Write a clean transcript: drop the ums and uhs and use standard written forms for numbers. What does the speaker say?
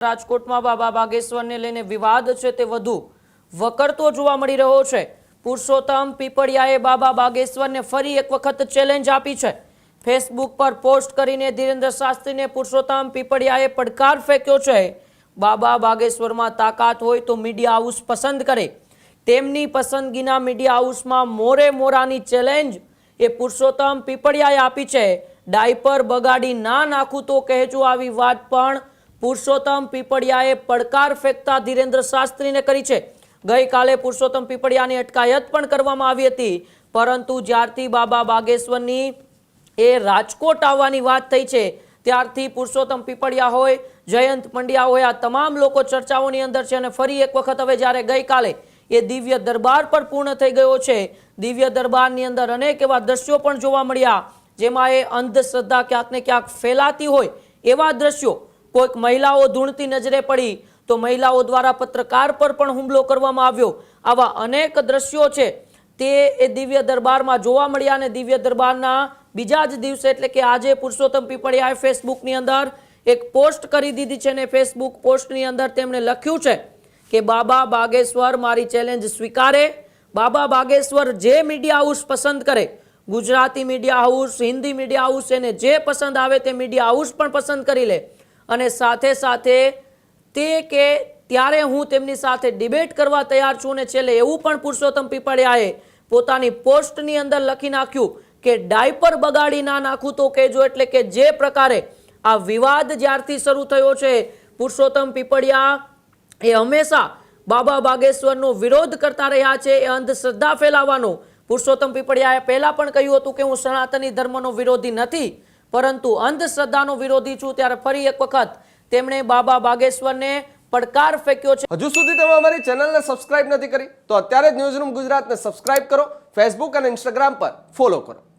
રાજકોટમાં બાબા બાગેશ્વરને લઈને વિવાદ છે તે વધુ વકરતો જોવા મળી રહ્યો છે। પુરુષોત્તમ પીપળિયાએ બાબા બાગેશ્વરને ફરી એક વખત ચેલેન્જ આપી છે। ફેસબુક પર પોસ્ટ કરીને ધીરેન્દ્ર શાસ્ત્રીને પુરુષોત્તમ પીપળિયાએ પડકાર ફેંક્યો છે। બાબા બાગેશ્વરમાં તાકાત હોય તો મીડિયા હાઉસ પસંદ કરે, તેમની પસંદગીના મીડિયા હાઉસમાં મોરે મોરાની ચેલેન્જ એ પુરુષોત્તમ પીપળિયાએ આપી છે। ડાયપર બગાડી ના નાખું તો કહેજો, આવી વાત પણ પુરુષોત્તમ પીપળિયાએ પડકાર ફેંકતા ધીરેન્દ્ર શાસ્ત્રીને કરી છે। ગઈકાલે પુરુષોત્તમ પીપળિયાની અટકાયત પણ કરવામાં આવી હતી, પરંતુ જ્યારથી બાબા બાગેશ્વરની એ રાજકોટ આવવાની વાત થઈ છે ત્યારથી પુરુષોત્તમ પીપળિયા હોય, જયંત પંડ્યા હોય, આ તમામ લોકો ચર્ચાઓની અંદર છે। અને ફરી એક વખત હવે જ્યારે ગઈકાલે એ દિવ્ય દરબાર પર પૂર્ણ થઈ ગયો છે, દિવ્ય દરબારની અંદર અનેક એવા દ્રશ્યો પણ જોવા મળ્યા જેમાં એ અંધશ્રદ્ધા ક્યાંક ને ક્યાંક ફેલાતી હોય એવા દ્રશ્યો, કોઈક મહિલાઓ ધૂણતી નજરે પડી તો મહિલાઓ દ્વારા પત્રકાર પર પણ હુમલો કરવામાં આવ્યો, આવા અનેક દ્રશ્યો છે તે એ દિવ્ય દરબારમાં જોવા મળ્યા। અને દિવ્ય દરબારના બીજા જ દિવસે એટલે કે આજે પુરુષોત્તમ પીપળિયાએ ફેસબુકની અંદર એક પોસ્ટ કરી દીધી છે અને ફેસબુક પોસ્ટની અંદર તેમણે લખ્યું છે કે બાબા બાગેશ્વર મારી ચેલેન્જ સ્વીકારે, બાબા બાગેશ્વર જે મીડિયા હાઉસ પસંદ કરે, Gujarati media house, Hindi media house, એને જે પસંદ આવે તે મીડિયા હાઉસ પણ પસંદ કરી લે અને સાથે સાથે તે કે ત્યારે હું તેમની સાથે ડિબેટ કરવા તૈયાર છું। અને છેલ્લે એવું પણ પુરુષોત્તમ પીપળિયાએ પોતાની પોસ્ટની અંદર લખી નાખ્યું કે ડાયપર બગાડી ના નાખું તો કહેજો। એટલે કે જે પ્રકારે આ વિવાદ જ્યારથી શરૂ થયો છે, પુરુષોત્તમ પીપળિયા એ હંમેશા બાબા બાગેશ્વરનો વિરોધ કરતા રહ્યા છે, એ અંધશ્રદ્ધા ફેલાવવાનો। પુરુષોત્તમ પીપળિયાએ પહેલા પણ કહ્યું હતું કે હું સનાતની ધર્મનો વિરોધી નથી પરંતુ અંધશ્રદ્ધાનો વિરોધી છું, ત્યારે ફરી એક વખત તેમણે બાબા બાગેશ્વરને પડકાર ફેંક્યો છે। હજુ સુધી તમે અમારી ચેનલને સબસ્ક્રાઇબ નથી કરી તો અત્યારે જ ન્યૂઝરૂમ ગુજરાતને સબસ્ક્રાઇબ કરો, ફેસબુક અને ઇન્સ્ટાગ્રામ પર ફોલો કરો।